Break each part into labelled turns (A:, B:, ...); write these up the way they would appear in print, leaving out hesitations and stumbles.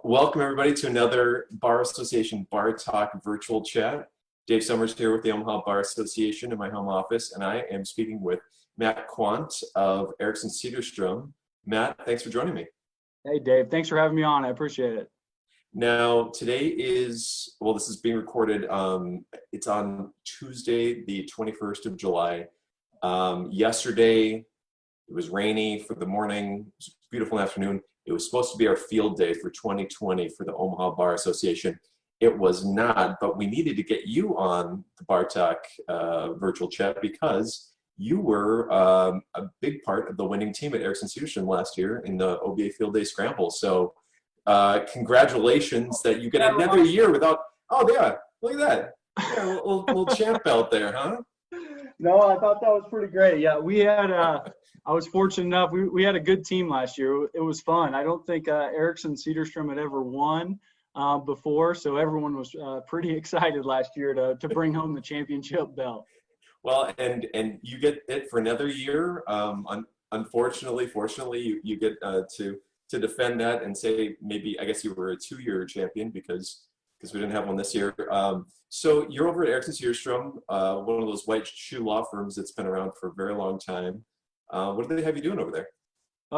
A: Welcome everybody to another Bar Association Bar Talk virtual chat. Dave Summers here with the Omaha Bar Association in my home office, and I am speaking with Matt Quant of Erickson Cedarstrom. Matt, thanks for joining me.
B: Hey Dave, thanks for having me on. I appreciate it.
A: Now, today is, well, this is being recorded. It's on Tuesday, the 21st of July. Yesterday, it was rainy for the morning. It was a beautiful afternoon. It was supposed to be our field day for 2020 for the Omaha Bar Association. It was not, but we needed to get you on the Bar Talk virtual chat because you were a big part of the winning team at Erickson Cedarstrom last year in the OBA Field Day Scramble. So congratulations that you get another year without, oh yeah, look at that. Yeah, little champ out there, huh?
B: No, I thought that was pretty great. Yeah, we had, I was fortunate enough, we had a good team last year. It was fun. I don't think Erickson Cedarstrom had ever won before, so everyone was pretty excited last year to bring home the championship belt.
A: Well, and you get it for another year. Unfortunately, fortunately, you get to defend that and say maybe, I guess you were a 2-year champion because we didn't have one this year. So you're over at Erickson Cedarstrom, one of those white shoe law firms that's been around for a very long time. What do they have you doing over there?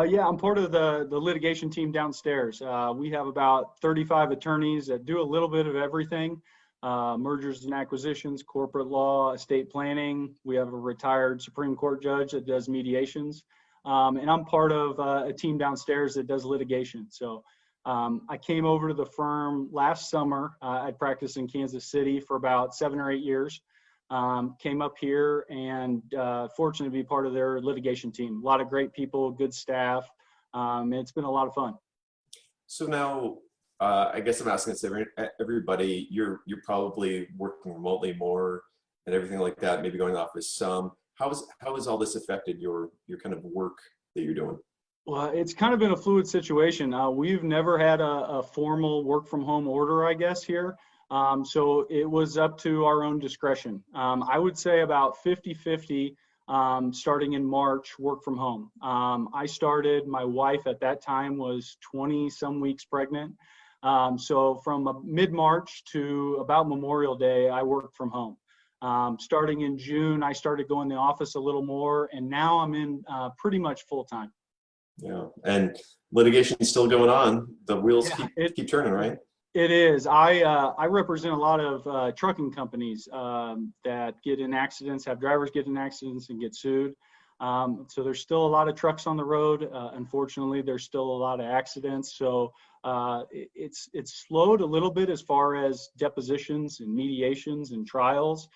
B: Yeah, I'm part of the litigation team downstairs. We have about 35 attorneys that do a little bit of everything. Mergers and acquisitions, corporate law, estate planning. We have a retired Supreme Court judge that does mediations. And I'm part of a team downstairs that does litigation. So I came over to the firm last summer. I practiced in Kansas City for about 7 or 8 years. Came up here and fortunate to be part of their litigation team. A lot of great people, good staff. It's been a lot of fun. So
A: now, I guess I'm asking this everybody. You're probably working remotely more and everything like that. Maybe going to office some. How has all this affected your kind of work that you're doing?
B: Well, it's kind of been a fluid situation. We've never had a formal work from home order, I guess, here. So it was up to our own discretion. I would say about 50-50 starting in March, work from home. I started, my wife at that time was 20 some weeks pregnant. So from mid-March to about Memorial Day, I worked from home. Starting in June, I started going to the office a little more, and now I'm in pretty much full time.
A: Yeah, and litigation is still going on. The wheels keep turning, right?
B: It is. I represent a lot of trucking companies that get in accidents, have drivers get in accidents and get sued. So there's still a lot of trucks on the road. Unfortunately, there's still a lot of accidents. So it's slowed a little bit as far as depositions and mediations and trials,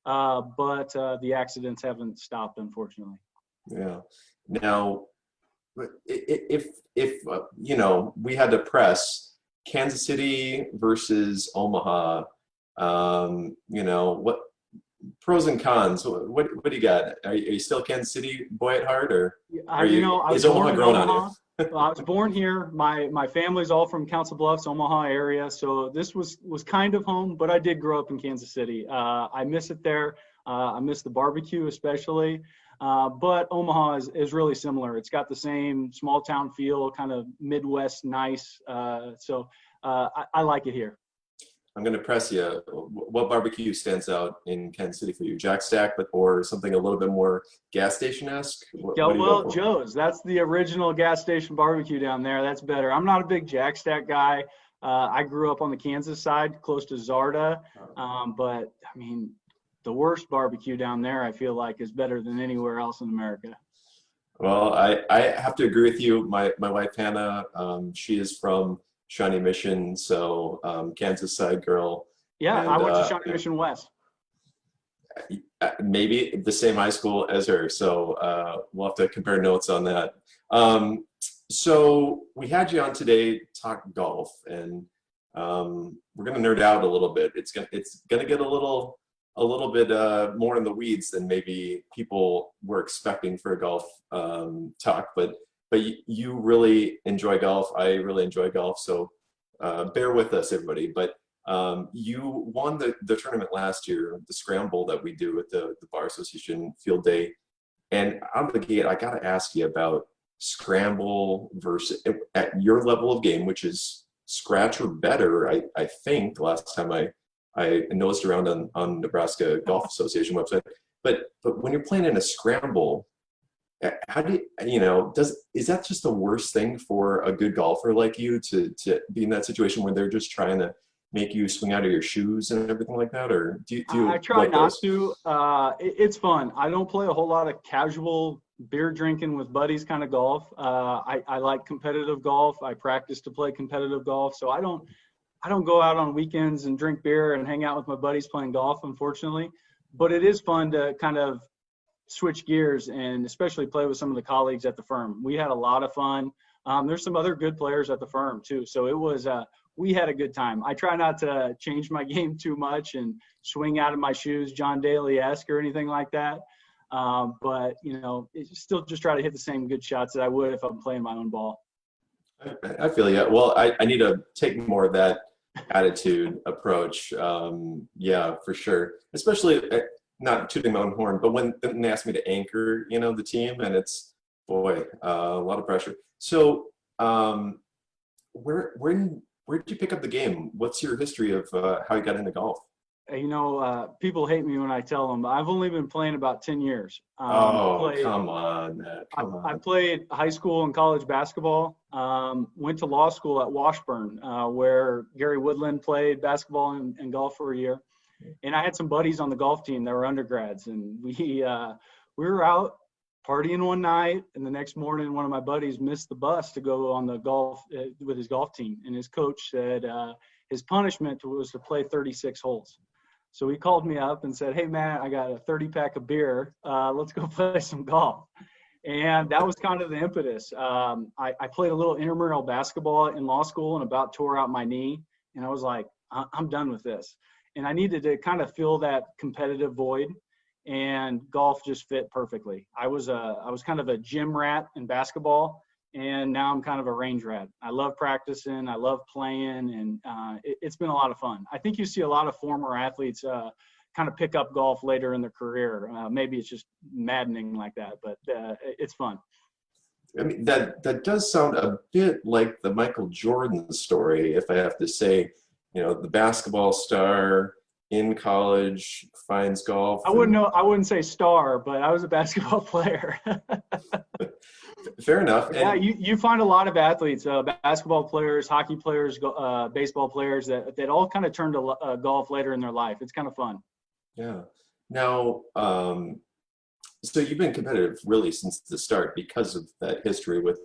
B: but the accidents haven't stopped, unfortunately.
A: Yeah. Now, if you know, we had to press Kansas City versus Omaha, you know, what pros and cons? What do you got? Are you still a Kansas City boy at heart, or is Omaha grown on you?
B: I was born here. My family's all from Council Bluffs, Omaha area, so this was kind of home. But I did grow up in Kansas City. I miss it there. I miss the barbecue especially. But Omaha is really similar. It's got the same small town feel, kind of Midwest nice. So I like it here.
A: I'm going to press you. What barbecue stands out in Kansas City for you? Jack Stack, or something a little bit more gas station-esque?
B: Yeah, well, Joe's. That's the original gas station barbecue down there. That's better. I'm not a big Jack Stack guy. I grew up on the Kansas side, close to Zarda. But, I mean, the worst barbecue down there, I feel like, is better than anywhere else in America.
A: Well, I have to agree with you. My wife, Hannah, she is from Shawnee Mission, so Kansas side girl.
B: Yeah, and I went to Shawnee Mission West.
A: Maybe the same high school as her, so we'll have to compare notes on that. So we had you on today to talk golf, and we're going to nerd out a little bit. It's gonna get a little bit more in the weeds than maybe people were expecting for a golf talk, but you really enjoy golf. I really enjoy golf, so bear with us, everybody. But you won the tournament last year, the scramble that we do at the Bar Association Field Day. And out of the gate, I got to ask you about scramble versus at your level of game, which is scratch or better. I think the last time I noticed around on Nebraska Golf Association website. But when you're playing in a scramble, how do is that just the worst thing for a good golfer like you to be in that situation where they're just trying to make you swing out of your shoes and everything like that? Or do you
B: I try
A: like
B: not
A: those?
B: to. It's fun. I don't play a whole lot of casual beer drinking with buddies kind of golf. I like competitive golf. I practice to play competitive golf. So I don't go out on weekends and drink beer and hang out with my buddies playing golf, unfortunately. But it is fun to kind of switch gears and especially play with some of the colleagues at the firm. We had a lot of fun. There's some other good players at the firm too. So it was, we had a good time. I try not to change my game too much and swing out of my shoes, John Daly-esque or anything like that. But still just try to hit the same good shots that I would if I'm playing my own ball.
A: I feel you. Well, I need to take more of that attitude approach. Yeah, for sure. Especially not tooting my own horn, but when they ask me to anchor, the team, and it's boy, a lot of pressure. So, where did you pick up the game? What's your history of how you got into golf?
B: People hate me when I tell them, but I've only been playing about 10 years.
A: Come on, Matt. Come
B: I
A: on.
B: played high school and college basketball, went to law school at Washburn, where Gary Woodland played basketball and golf for a year. And I had some buddies on the golf team that were undergrads, and we were out partying one night, and the next morning one of my buddies missed the bus to go on the golf with his golf team. And his coach said his punishment was to play 36 holes. So he called me up and said, "Hey, Matt, I got a 30-pack of beer. Let's go play some golf." And that was kind of the impetus. I played a little intramural basketball in law school and about tore out my knee. And I was like, I'm done with this. And I needed to kind of fill that competitive void. And golf just fit perfectly. I was kind of a gym rat in basketball. And now I'm kind of a range rat. I love practicing. I love playing. And it's been a lot of fun. I think you see a lot of former athletes kind of pick up golf later in their career. Maybe it's just maddening like that, but it's fun.
A: I mean, that does sound a bit like the Michael Jordan story, if I have to say. The basketball star in college finds golf.
B: I wouldn't say star, but I was a basketball player.
A: Fair enough.
B: Yeah, you find a lot of athletes, basketball players, hockey players, baseball players that all kind of turn to golf later in their life. It's kind of fun.
A: Yeah. Now, so you've been competitive really since the start because of that history with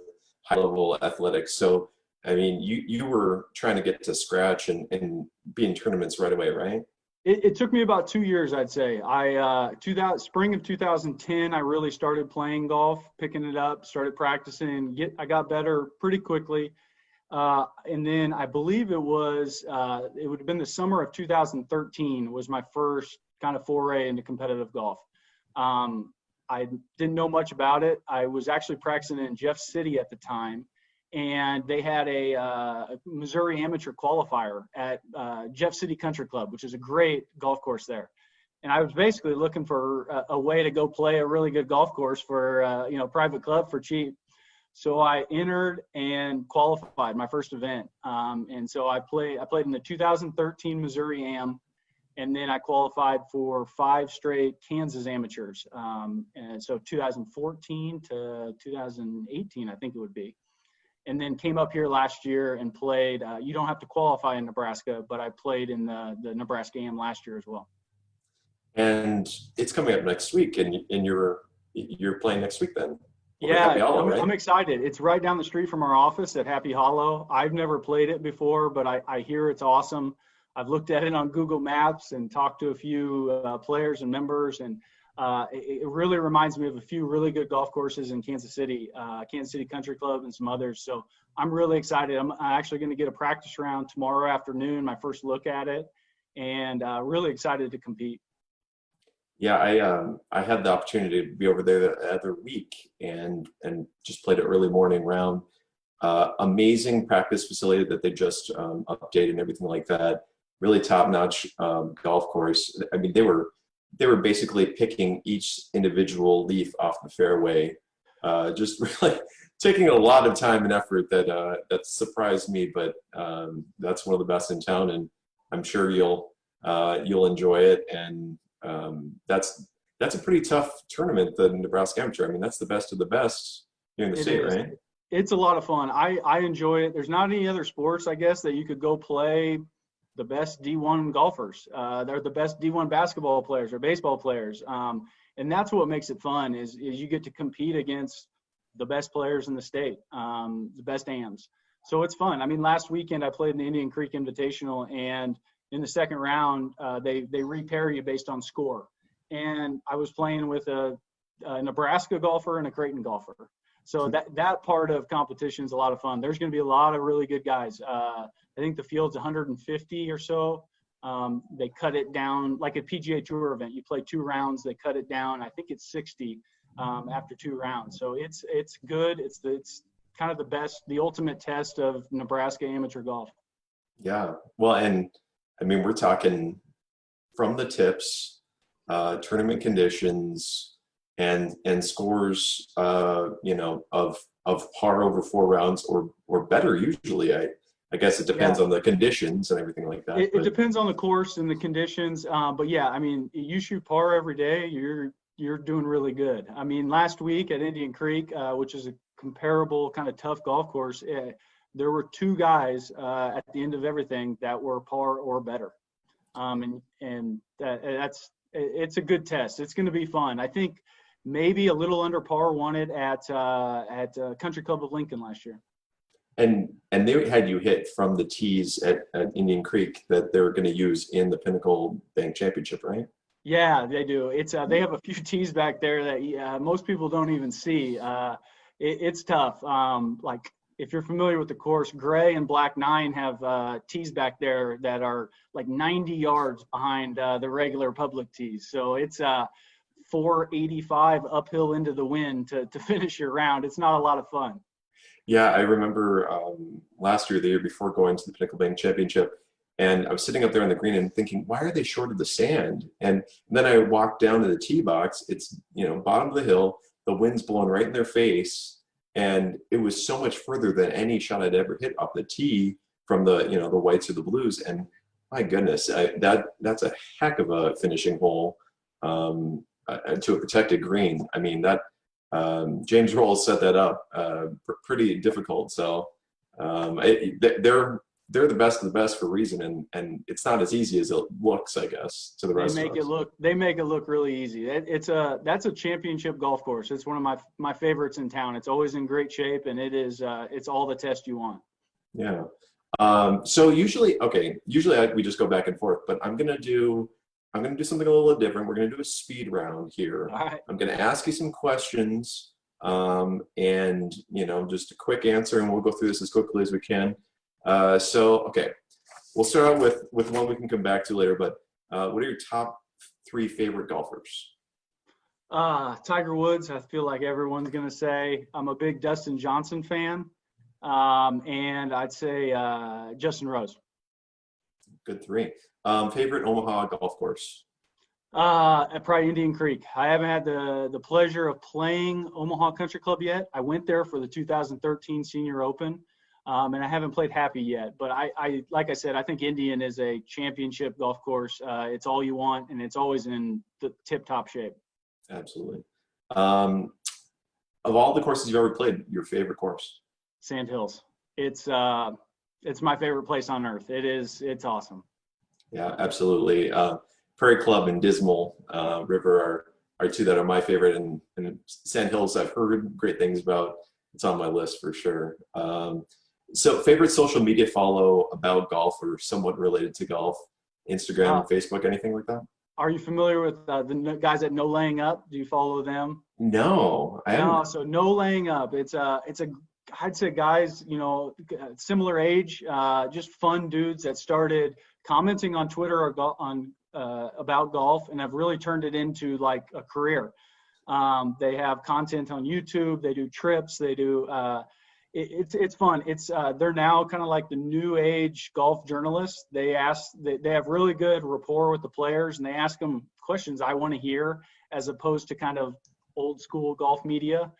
A: high-level athletics. So, I mean, you were trying to get to scratch and be in tournaments right away, right?
B: It took me about 2 years, I'd say. Spring of 2010, I really started playing golf, picking it up, started practicing. I got better pretty quickly. And then I believe it would have been the summer of 2013 was my first kind of foray into competitive golf. I didn't know much about it. I was actually practicing in Jeff City at the time, and they had a Missouri amateur qualifier at Jeff City Country Club, which is a great golf course there. And I was basically looking for a way to go play a really good golf course for private club for cheap. So I entered and qualified my first event. And so I played in the 2013 Missouri Am, and then I qualified for 5 straight Kansas amateurs. And so 2014 to 2018, I think it would be. And then came up here last year and played. You don't have to qualify in Nebraska, but I played in the Nebraska Am last year as well.
A: And it's coming up next week, and you're playing next week then.
B: Yeah,
A: Happy Hollow, right?
B: I'm excited. It's right down the street from our office at Happy Hollow. I've never played it before, but I hear it's awesome. I've looked at it on Google Maps and talked to a few players and members, and it really reminds me of a few really good golf courses in Kansas City Country Club and some others. So I'm really excited. I'm actually going to get a practice round tomorrow afternoon, my first look at it, and really excited to compete.
A: Yeah, I had the opportunity to be over there the other week and just played an early morning round. Amazing practice facility that they just updated and everything like that. Really top-notch golf course. I mean, they were basically picking each individual leaf off the fairway just really taking a lot of time and effort that surprised me. But that's one of the best in town, and I'm sure you'll enjoy it. And that's a pretty tough tournament, the Nebraska Amateur. I mean, that's the best of the best here in the state, right?
B: It's a lot of fun. I enjoy it. There's not any other sports, I guess, that you could go play the best D1 golfers. They're the best D1 basketball players or baseball players. And that's what makes it fun is you get to compete against the best players in the state, the best AMs. So it's fun. I mean, last weekend I played in the Indian Creek Invitational, and in the second round, they repair you based on score. And I was playing with a Nebraska golfer and a Creighton golfer. So that part of competition is a lot of fun. There's going to be a lot of really good guys. I think the field's 150 or so. They cut it down like a PGA Tour event. You play 2 rounds. They cut it down. I think it's 60 after 2 rounds. So it's good. It's kind of the ultimate test of Nebraska amateur golf.
A: Yeah. Well, and I mean, we're talking from the tips, tournament conditions, and scores, of par over 4 rounds or better usually. I guess it depends on the conditions and everything like that.
B: It depends on the course and the conditions. But yeah, I mean, you shoot par every day, you're doing really good. I mean, last week at Indian Creek, which is a comparable kind of tough golf course, there were 2 guys at the end of everything that were par or better. It's a good test. It's going to be fun. I think maybe a little under par won it at Country Club of Lincoln last year.
A: And they had you hit from the tees at Indian Creek that they were going to use in the Pinnacle Bank Championship, right?
B: Yeah, they do. It's they have a few tees back there that most people don't even see. It's tough. Like if you're familiar with the course, Gray and Black 9 have tees back there that are like 90 yards behind the regular public tees. So it's 485 uphill into the wind to finish your round. It's not a lot of fun.
A: Yeah, I remember last year, the year before, going to the Pinnacle Bank Championship, and I was sitting up there on the green and thinking, why are they short of the sand? And then I walked down to the tee box. It's, bottom of the hill, the wind's blowing right in their face, and it was so much further than any shot I'd ever hit off the tee from the, the whites or the blues. And my goodness, that's a heck of a finishing hole to a protected green. I mean, that James Rolls set that up pretty difficult. So they're the best of the best for a reason, and it's not as easy as it looks, I guess, to the rest of us.
B: They make it look really easy. That's a championship golf course. It's one of my favorites in town. It's always in great shape, and it's all the test you want.
A: Yeah. So usually we just go back and forth, but I'm gonna do something a little different. We're gonna do a speed round here.
B: All right.
A: I'm gonna ask you some questions, and just a quick answer, and we'll go through this as quickly as we can. Okay, we'll start out with one we can come back to later. But what are your top 3 favorite golfers?
B: Tiger Woods. I feel like everyone's gonna say. I'm a big Dustin Johnson fan, and I'd say Justin Rose.
A: Good 3. Favorite Omaha golf course?
B: Probably Indian Creek. I haven't had the pleasure of playing Omaha Country Club yet. I went there for the 2013 Senior Open, and I haven't played Happy yet. But I like I said, I think Indian is a championship golf course. It's all you want, and it's always in the tip-top shape.
A: Absolutely. Of all the courses you've ever played, your favorite course?
B: Sand Hills. It's my favorite place on earth. It's awesome.
A: Yeah, absolutely. Prairie Club and Dismal River are 2 that are my favorite, and Sand Hills I've heard great things about. It's on my list for sure. So favorite social media follow about golf or somewhat related to golf? Instagram, Facebook, anything like that?
B: Are you familiar with the guys at No Laying Up? Do you follow them?
A: No, I haven't.
B: No, so No Laying Up. I'd say guys, similar age, just fun dudes that started commenting on Twitter or about golf and have really turned it into like a career. They have content on YouTube. They do trips. They do. It's fun. They're now kind of like the new age golf journalists. They have really good rapport with the players, and they ask them questions I want to hear, as opposed to kind of old school golf media.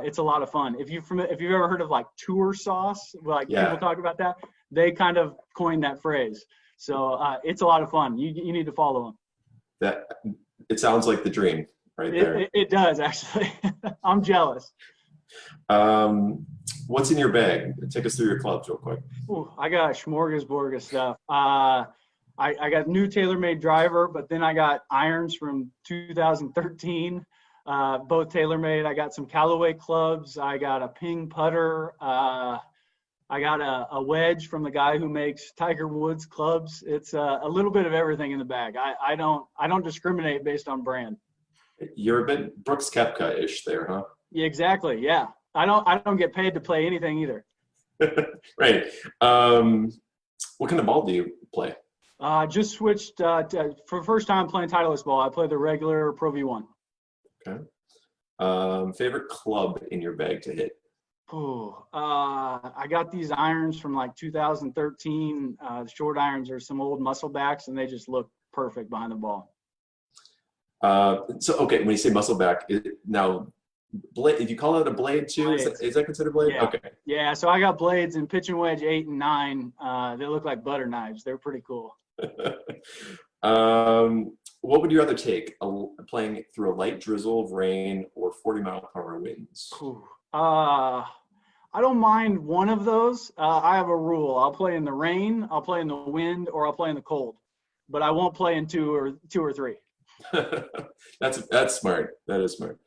B: It's a lot of fun. If you've ever heard of like tour sauce, like
A: Yeah.
B: people talk about that, they kind of coined that phrase. So it's a lot of fun. You need to follow them.
A: That it sounds like the dream right there.
B: It does actually. I'm jealous.
A: What's in your bag? Take us through your clubs real quick.
B: Ooh, I got a smorgasbord of stuff. I got new TaylorMade driver, but then I got irons from 2013, both TaylorMade. I got some Callaway clubs. I got a Ping putter. I got a wedge from the guy who makes Tiger Woods clubs. It's a little bit of everything in the bag. I don't discriminate based on brand.
A: You're a bit Brooks Koepka-ish there, huh?
B: Yeah, exactly. Yeah. I don't get paid to play anything either.
A: Right. What kind of ball do you play?
B: Just switched for the first time playing Titleist ball. I play the regular Pro V1.
A: Okay. Favorite club in your bag to hit?
B: Oh, I got these irons from like 2013. The short irons are some old muscle backs, and they just look perfect behind the ball.
A: So, okay, when you say muscle back, now, blade, if you call it a blade too, is that considered blade?
B: Yeah.
A: Okay.
B: Yeah, so I got blades in pitching wedge 8 and 9. They look like butter knives. They're pretty cool.
A: What would you rather take, playing through a light drizzle of rain or 40-mile-per-hour winds?
B: I don't mind one of those. I have a rule. I'll play in the rain, I'll play in the wind, or I'll play in the cold. But I won't play in two or three.
A: That's smart. That is smart.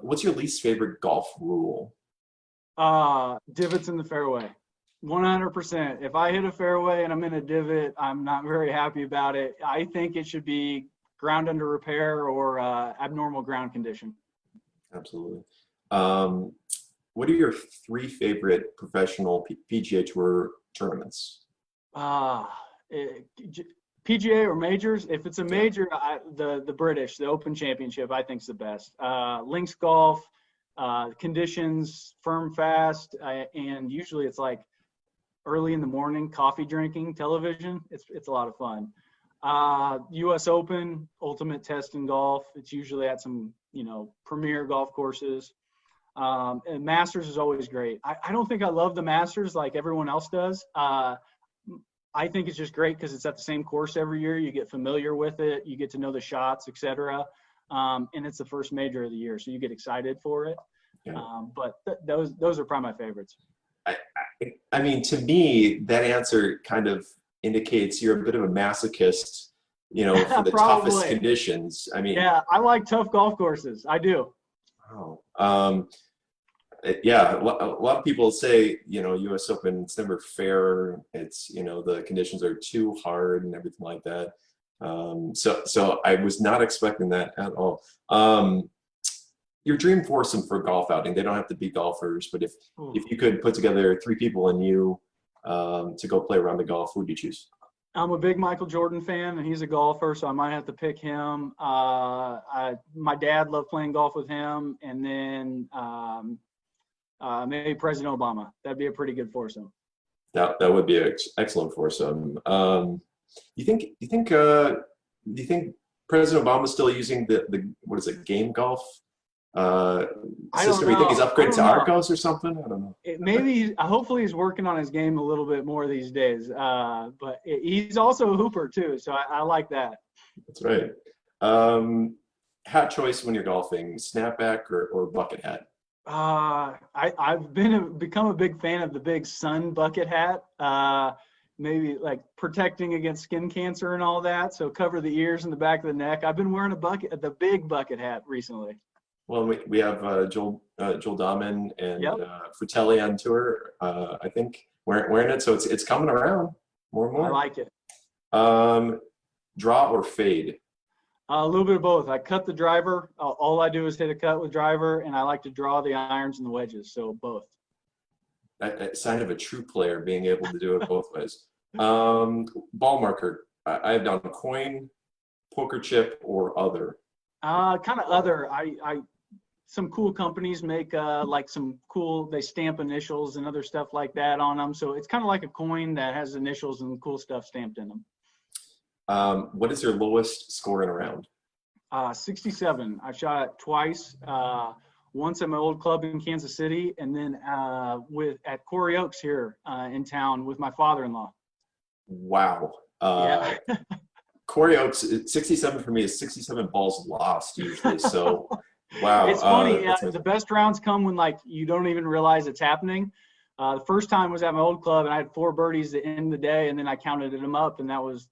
A: What's your least favorite golf rule?
B: Divots in the fairway. 100%. If I hit a fairway and I'm in a divot, I'm not very happy about it. I think it should be ground under repair or abnormal ground condition.
A: Absolutely. What are your 3 favorite professional PGA Tour tournaments?
B: PGA or majors? If it's a major, the British, the Open Championship, I think is the best. Links golf, conditions, firm, fast, and usually it's like early in the morning, coffee drinking, television. It's a lot of fun. U.S. Open, ultimate test in golf. It's usually at some, premier golf courses. And Masters is always great. I don't think I love the Masters like everyone else does. I think it's just great because it's at the same course every year. You get familiar with it. You get to know the shots, etc. And it's the first major of the year, so you get excited for it. Yeah. But those are probably my favorites.
A: I mean, to me, that answer kind of indicates you're a bit of a masochist, for the toughest conditions. I mean,
B: yeah, I like tough golf courses. I do.
A: Oh, yeah. A lot of people say, U.S. Open, it's never fair. It's, the conditions are too hard and everything like that. So I was not expecting that at all. Your dream foursome for golf outing, they don't have to be golfers, but if you could put together 3 people and you to go play around the golf, who would you choose?
B: I'm a big Michael Jordan fan, and he's a golfer, so I might have to pick him. My dad loved playing golf with him, and then maybe President Obama. That'd be a pretty good foursome.
A: That would be an excellent foursome. You think President Obama's still using the what is it, Game Golf system? You think he's upgraded to Arcos or something? I don't know.
B: Hopefully he's working on his game a little bit more these days. But he's also a hooper too, so I like that.
A: That's right. Hat choice when you're golfing: snapback or bucket hat?
B: I've become a big fan of the big sun bucket hat. Maybe like protecting against skin cancer and all that. So cover the ears and the back of the neck. I've been wearing the big bucket hat recently.
A: Well, we have Joel Dahman and Fratelli on tour. I think wearing it, so it's coming around more and more.
B: I like it.
A: Draw or fade?
B: A little bit of both. I cut the driver. All I do is hit a cut with driver, and I like to draw the irons and the wedges. So both.
A: A sign of a true player, being able to do it both ways. Ball marker. I have down coin, poker chip, or other.
B: Kind of other. Some cool companies make like some cool. They stamp initials and other stuff like that on them. So it's kind of like a coin that has initials and cool stuff stamped in them.
A: What is your lowest score in a round?
B: 67. I shot it twice. once at my old club in Kansas City, and then at Quarry Oaks here in town with my father-in-law.
A: Wow.
B: Yeah.
A: Corey Oaks, 67 for me is 67 balls lost usually. So, wow.
B: It's funny. The best rounds come when like you don't even realize it's happening. The first time was at my old club, and I had 4 birdies at the end of the day, and then I counted them up, and that was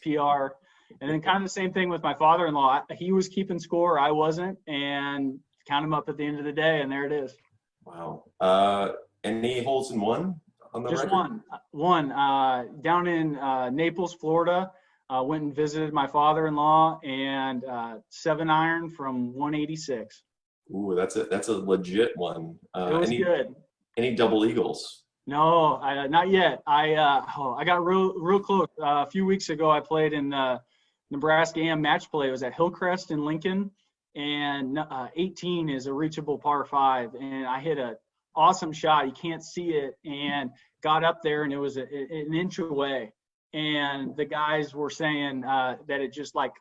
B: PR. And then kind of the same thing with my father-in-law. He was keeping score, I wasn't, and count them up at the end of the day, and there it is.
A: Wow. Any holes in one on the
B: Just
A: record?
B: one. Down in Naples, Florida. Went and visited my father-in-law, and 7-iron from 186.
A: Ooh, that's a legit one.
B: It was good.
A: Any double eagles?
B: No, not yet. I got real close. A few weeks ago, I played in Nebraska AM match play. It was at Hillcrest in Lincoln, and 18 is a reachable par 5, and I hit a awesome shot. You can't see it, and got up there, and it was an inch away. And the guys were saying that it just like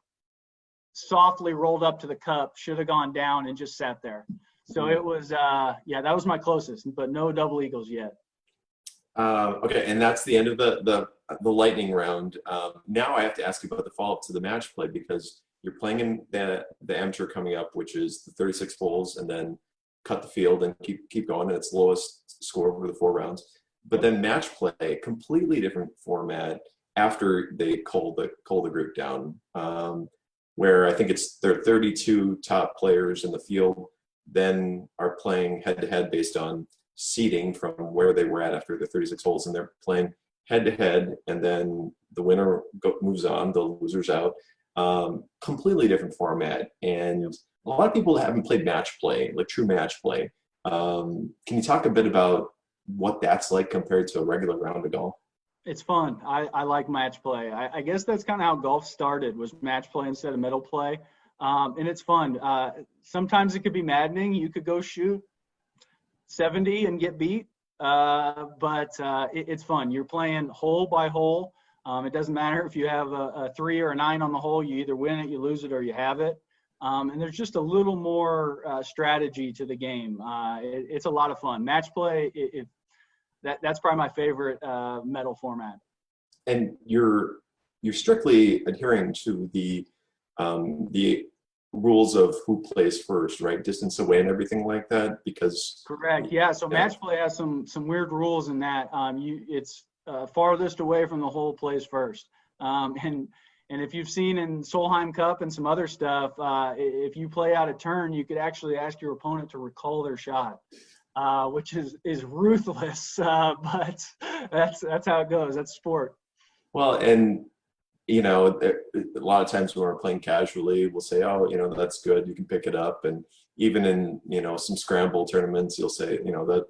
B: softly rolled up to the cup, should have gone down, and just sat there. So it was, that was my closest, but no double eagles yet.
A: Okay, and that's the end of the lightning round. Now I have to ask you about the follow-up to the match play, because you're playing in the amateur coming up, which is the 36 holes, and then cut the field and keep going, and it's the lowest score over the 4 rounds. But then match play, completely different format after they cull the group down, where I think there are 32 top players in the field, then are playing head-to-head based on seeding from where they were at after the 36 holes, and they're playing head-to-head, and then the winner moves on, the loser's out. Completely different format, and a lot of people haven't played match play, like true match play. Can you talk a bit about what that's like compared to a regular round of golf?
B: It's fun. I like match play. I guess that's kind of how golf started, was match play instead of medal play. And it's fun. Sometimes it could be maddening. You could go shoot 70 and get beat. But it's fun. You're playing hole by hole. It doesn't matter if you have a 3 or a 9 on the hole. You either win it, you lose it, or you have it. And there's just a little more strategy to the game. It's a lot of fun. Match play, that's probably my favorite medal format.
A: And you're strictly adhering to the rules of who plays first, right? Distance away and everything like that, because
B: correct. Yeah. So match play has some weird rules in that it's farthest away from the hole plays first. And if you've seen in Solheim Cup and some other stuff, if you play out a turn, you could actually ask your opponent to recall their shot. Which is ruthless, but that's how it goes. That's sport.
A: Well, and a lot of times when we're playing casually, we'll say, "Oh, that's good. You can pick it up." And even in some scramble tournaments, you'll say,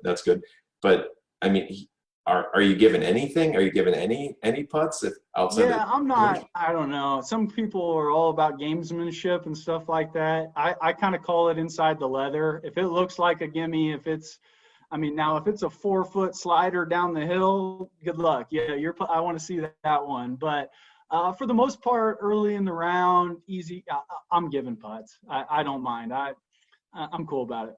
A: that's good. But I mean, are you given anything? Are you given any putts if outside?
B: Yeah, I'm not. I don't know. Some people are all about gamesmanship and stuff like that. I kind of call it inside the leather. If it looks like a gimme, if it's a 4-foot slider down the hill, good luck. Yeah, I want to see that one. But for the most part, early in the round, easy. I'm giving putts. I don't mind. I'm cool about it.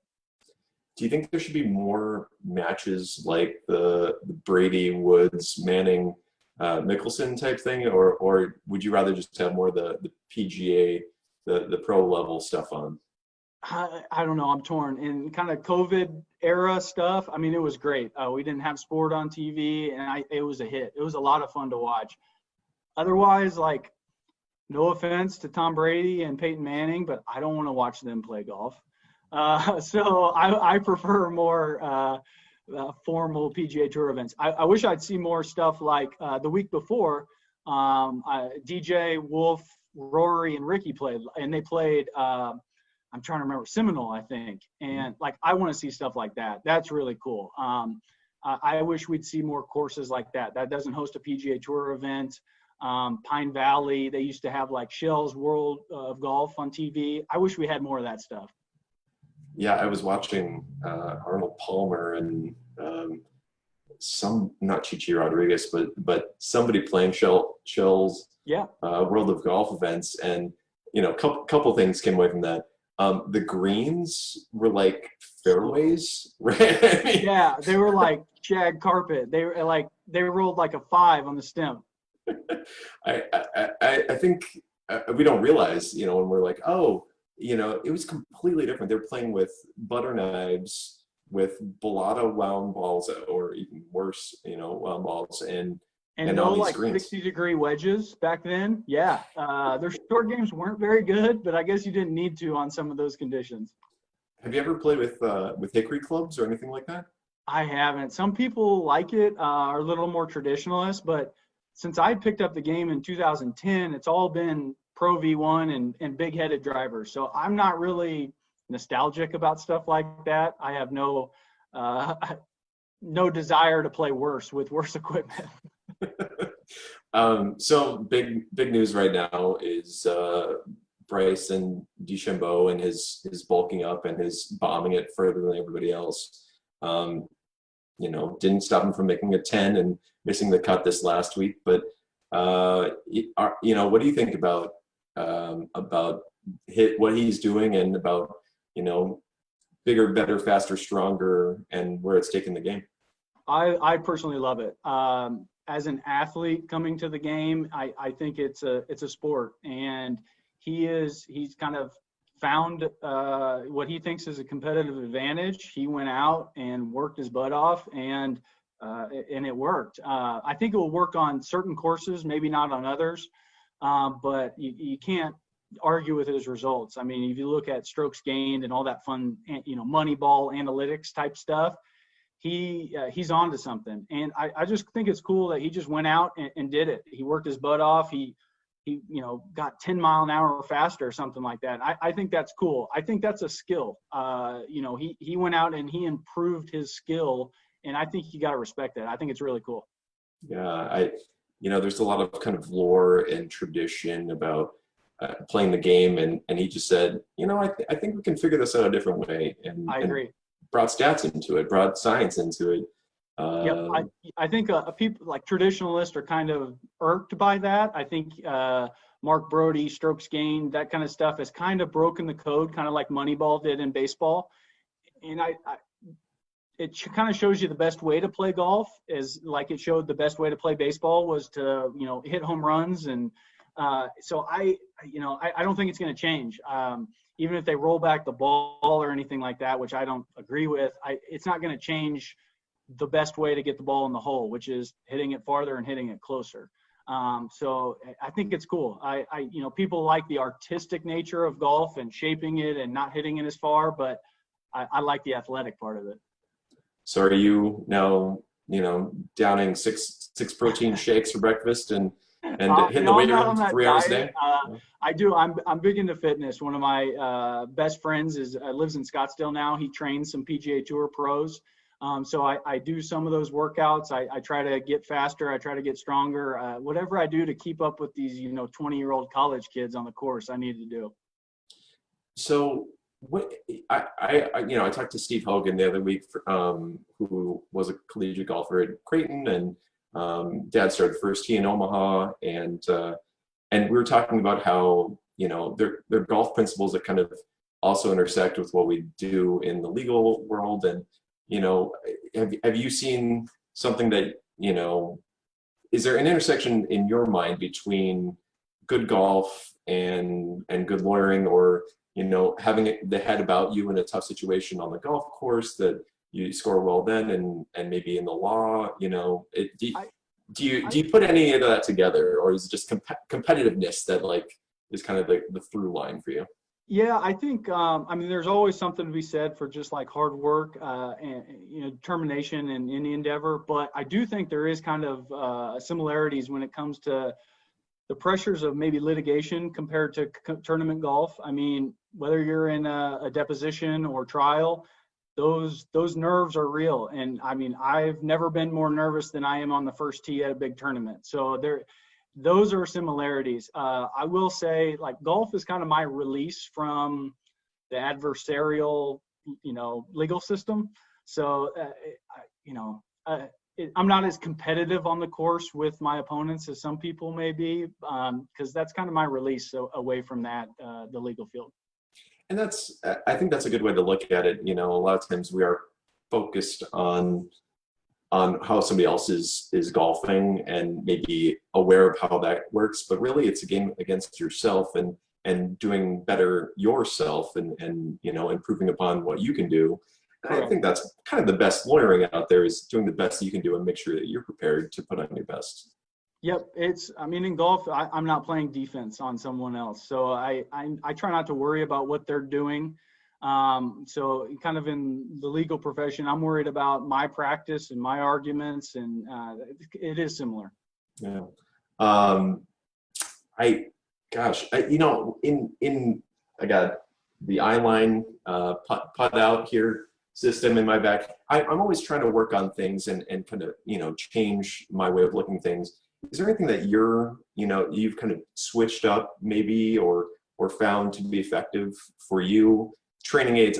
A: Do you think there should be more matches like the Brady, Woods, Manning, Mickelson type thing, or would you rather just have more of the PGA, the pro level stuff on?
B: I don't know. I'm torn. In kind of COVID era stuff, I mean, it was great. We didn't have sport on TV, and it was a hit. It was a lot of fun to watch. Otherwise, like, no offense to Tom Brady and Peyton Manning, but I don't want to watch them play golf. So I prefer more formal PGA Tour events. I wish I'd see more stuff like the week before, DJ, Wolf, Rory, and Ricky played, and they played, I'm trying to remember, Seminole, I think. And like, I want to see stuff like that. That's really cool. I wish we'd see more courses like that. That doesn't host a PGA Tour event. Pine Valley, they used to have like Shell's World of Golf on TV. I wish we had more of that stuff.
A: Yeah, I was watching Arnold Palmer and not Chichi Rodriguez, but somebody playing Shell's World of Golf events, and couple things came away from that. The greens were like fairways, right? I mean,
B: Yeah, they were like shag carpet. They were like they rolled like a 5 on the stem.
A: I think we don't realize, when we're like, oh, it was completely different. They're playing with butter knives, with balata wound balls, or even worse, wound balls,
B: And
A: and on
B: no
A: these
B: like
A: screens.
B: 60-degree wedges back then. Yeah, their short games weren't very good, but I guess you didn't need to on some of those conditions.
A: Have you ever played with hickory clubs or anything like that?
B: I haven't. Some people like it, are a little more traditionalist, but since I picked up the game in 2010, it's all been Pro V1 and big-headed drivers. So I'm not really nostalgic about stuff like that. I have uh, no desire to play worse with worse equipment.
A: So big news right now is Bryson DeChambeau and his bulking up and his bombing it further than everybody else. Um, didn't stop him from making a 10 and missing the cut this last week. But what do you think about what he's doing and about bigger, better, faster, stronger, and where it's taken the game?
B: I personally love it. As an athlete coming to the game, I think it's a sport, and he's kind of found what he thinks is a competitive advantage. He went out and worked his butt off, and it worked. I think it will work on certain courses, maybe not on others, but you can't argue with his results. I mean, if you look at strokes gained and all that fun, Moneyball analytics type stuff, he's on to something. And I just think it's cool that he just went out and did it. He worked his butt off. He got 10 mile an hour faster or something like that. I think that's cool. I think that's a skill. He went out and he improved his skill, and I think you got to respect that. I think it's really cool.
A: Yeah, there's a lot of kind of lore and tradition about playing the game, and he just said, I think we can figure this out a different way,
B: I agree.
A: and brought stats into it, brought science into it.
B: Yep, I think people like traditionalists are kind of irked by that. I think Mark Brody, strokes gained, that kind of stuff has kind of broken the code, kind of like Moneyball did in baseball. And it kind of shows you the best way to play golf, is like it showed the best way to play baseball was to hit home runs. And so I don't think it's going to change. Even if they roll back the ball or anything like that, which I don't agree with, it's not going to change the best way to get the ball in the hole, which is hitting it farther and hitting it closer. So I think it's cool. People like the artistic nature of golf and shaping it and not hitting it as far, but I like the athletic part of it.
A: So are you now, downing six protein shakes for breakfast and hitting the weight room 3 hours a day?
B: I do. I'm big into fitness. One of my best friends lives in Scottsdale now. He trains some PGA Tour pros. So I do some of those workouts. I try to get faster. I try to get stronger. Whatever I do to keep up with these, 20-year-old college kids on the course, I need to do.
A: So what I talked to Steve Hogan the other week, who was a collegiate golfer at Creighton, and Dad started first tee in Omaha, and we were talking about how their golf principles that kind of also intersect with what we do in the legal world. And have you seen something that is there an intersection in your mind between good golf and good lawyering, or having the head about you in a tough situation on the golf course that you score well then, and maybe in the law, do you put any of that together, or is it just competitiveness that is kind of the through line for you?
B: Yeah, I think, there's always something to be said for just like hard work and determination in any endeavor. But I do think there is kind of similarities when it comes to the pressures of maybe litigation compared to tournament golf. I mean, whether you're in a deposition or trial, those nerves are real. And I mean, I've never been more nervous than I am on the first tee at a big tournament. So those are similarities. I will say, golf is kind of my release from the adversarial, legal system. So, I'm not as competitive on the course with my opponents as some people may be, because that's kind of my release away from that, the legal field.
A: And I think that's a good way to look at it. You know, a lot of times we are focused on how somebody else is golfing and maybe aware of how that works, but really it's a game against yourself and doing better yourself and you know, improving upon what you can do. And I think that's kind of the best lawyering out there, is doing the best that you can do and make sure that you're prepared to put on your best.
B: Yep, I mean, in golf, I'm not playing defense on someone else, so I try not to worry about what they're doing. So kind of in the legal profession, I'm worried about my practice and my arguments, and it is similar.
A: Yeah. You know, I got the eyeline putt out here system in my back. I'm always trying to work on things and kind of, you know, change my way of looking things. Is there anything that you've kind of switched up maybe or found to be effective for you? Training aids,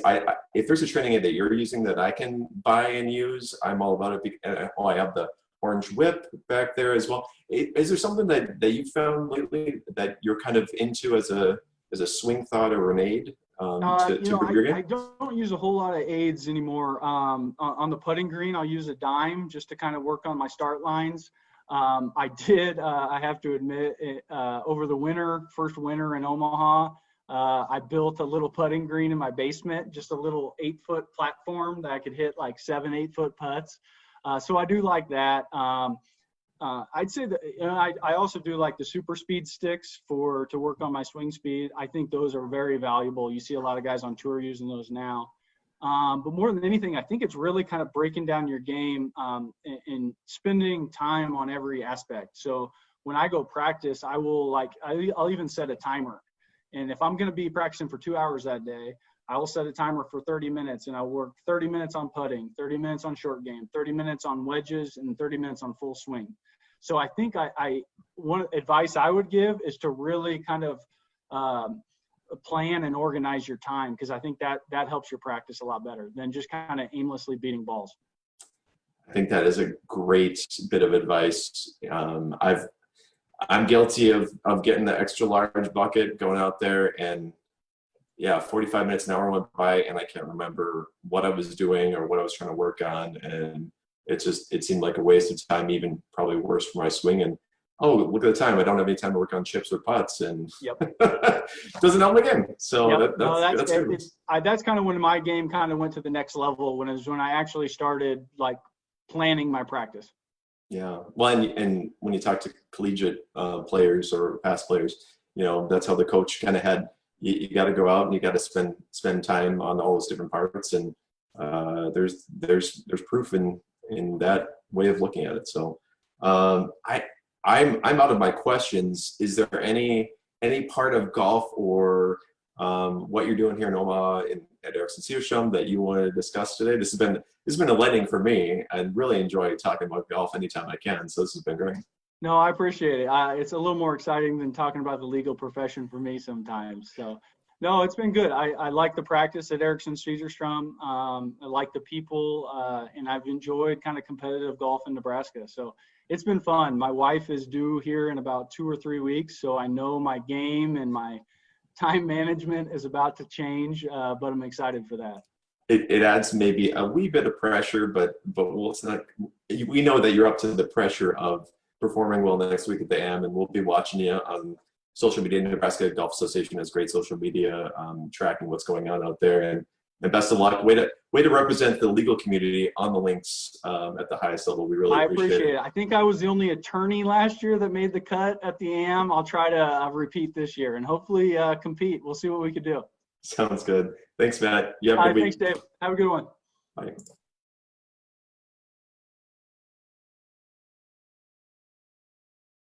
A: if there's a training aid that you're using that I can buy and use, I'm all about it. I have the orange whip back there as well. Is there something that you've found lately that you're kind of into as a swing thought or an aid to improve your game?
B: I don't use a whole lot of aids anymore. On the putting green, I'll use a dime just to kind of work on my start lines. I have to admit, over the first winter in Omaha, I built a little putting green in my basement, just a little 8-foot platform that I could hit like 7-8-foot putts. So I do like that. I'd say that, you know, I also do like the super speed sticks to work on my swing speed. I think those are very valuable. You see a lot of guys on tour using those now. But more than anything, I think it's really kind of breaking down your game and spending time on every aspect. So when I go practice, I'll even set a timer. And if I'm going to be practicing for 2 hours that day, I will set a timer for 30 minutes and I'll work 30 minutes on putting, 30 minutes on short game, 30 minutes on wedges, and 30 minutes on full swing. So I think one advice I would give is to really kind of plan and organize your time, because I think that helps your practice a lot better than just kind of aimlessly beating balls.
A: I think that is a great bit of advice. I'm guilty of getting the extra large bucket, going out there, and 45 minutes, an hour went by and I can't remember what I was doing or what I was trying to work on. And it seemed like a waste of time, even probably worse for my swing. And oh, look at the time. I don't have any time to work on chips or putts, and doesn't help my game. So that's good.
B: That's kind of when my game kind of went to the next level, when I actually started like planning my practice.
A: Yeah. Well, and when you talk to collegiate players or past players, you know, that's how the coach kind of had, you got to go out and you got to spend time on all those different parts. And there's proof in that way of looking at it. So I'm out of my questions. Is there any part of golf or what you're doing here in Omaha at Ericsson Cedarstrom that you want to discuss today? This has been enlightening for me, and really enjoy talking about golf anytime I can. So this has been great.
B: No, I appreciate it. It's a little more exciting than talking about the legal profession for me sometimes. So no, it's been good. I like the practice at Ericsson Cedarstrom. I like the people, and I've enjoyed kind of competitive golf in Nebraska. So it's been fun. My wife is due here in about 2 or 3 weeks, so I know my game and my time management is about to change, but I'm excited for that.
A: It adds maybe a wee bit of pressure, but we know that you're up to the pressure of performing well next week at the AM, and we'll be watching you on social media. Nebraska Golf Association has great social media, tracking what's going on out there, and best of luck. Way to represent the legal community on the links at the highest level. We really appreciate it.
B: I think I was the only attorney last year that made the cut at the AM. I'll try to repeat this year and hopefully compete. We'll see what we can do.
A: Sounds good. Thanks, Matt. You have a good week.
B: Thanks, Dave. Have a good one.
A: Bye.